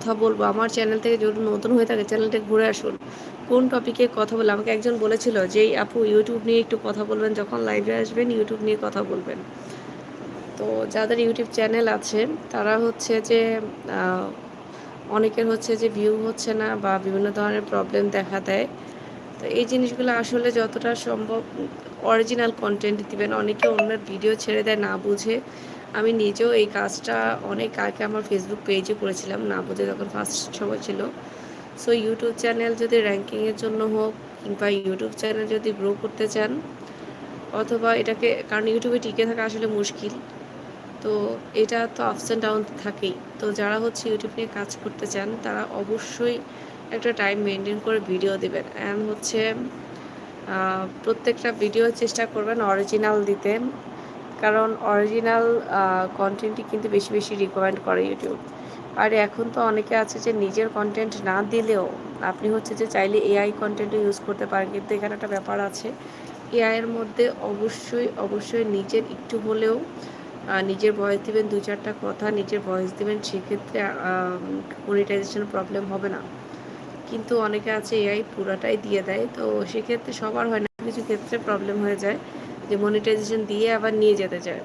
কথা বলবো, আমার চ্যানেল থেকে যদি নতুন হয়ে থাকে চ্যানেলটা ঘুরে আসুন। কোন টপিকে কথা বলে আমাকে একজন বলেছিল যে, "এই আপু ইউটিউব নিয়ে একটু কথা বলবেন, যখন লাইভে আসবেন ইউটিউব নিয়ে কথা বলবেন।" তো যাদের ইউটিউব চ্যানেল আছে তারা হচ্ছে যে আ অনেকের হচ্ছে যে ভিউ হচ্ছে না বা বিভিন্ন ধরনের প্রবলেম দেখা দেয়। তো এই জিনিসগুলো আসলে যতটা সম্ভব অরিজিনাল কনটেন্ট দিবেন। অনেকে অন্যের ভিডিও ছেড়ে দেয় না বুঝে। আমি নিজেও এই কাজটা অনেক আগে আমার ফেসবুক পেজে করেছিলাম, না বুঝে যখন ফার্স্ট সময় ছিল। সো ইউটিউব চ্যানেল যদি র‍্যাঙ্কিংয়ের জন্য হোক কিংবা ইউটিউব চ্যানেল যদি গ্রো করতে চান অথবা এটাকে, কারণ ইউটিউবে টিকে থাকা আসলে মুশকিল। তো এটা তো আপস অ্যান্ড ডাউন থাকেই। তো যারা হচ্ছে ইউটিউব নিয়ে কাজ করতে চান তারা অবশ্যই একটা টাইম মেইনটেইন করে ভিডিও দিবেন। অ্যান্ড হচ্ছে প্রত্যেকটা ভিডিও চেষ্টা করবেন অরিজিনাল দিতে। কারণ অরিজিনাল কনটেন্টই কিন্তু বেশি, বেশি রিকমেন্ড করে ইউটিউব। আর এখন তো অনেকে আছে যে নিজের কনটেন্ট না দিলেও আপনি হচ্ছে যে চাইলে এআই কনটেন্টও ইউজ করতে পারেন। কিন্তু এখানে একটা ব্যাপার আছে। এআই এর মধ্যে অবশ্যই, অবশ্যই নিজের একটু হলেও নিজের ভয়েস দিবেন, ২-৪ টা কথা নিজের ভয়েস দিবেন। সেক্ষেত্রে মনিটাইজেশন প্রবলেম হবে না। কিন্তু অনেকে আছে এআই পুরাটাই দিয়ে দেয়। তো সেক্ষেত্রে সবার হয় না, কিছু ক্ষেত্রে প্রবলেম হয়ে যায় যে মনিটাইজেশন দিয়ে আবার নিয়ে যেতে চায়।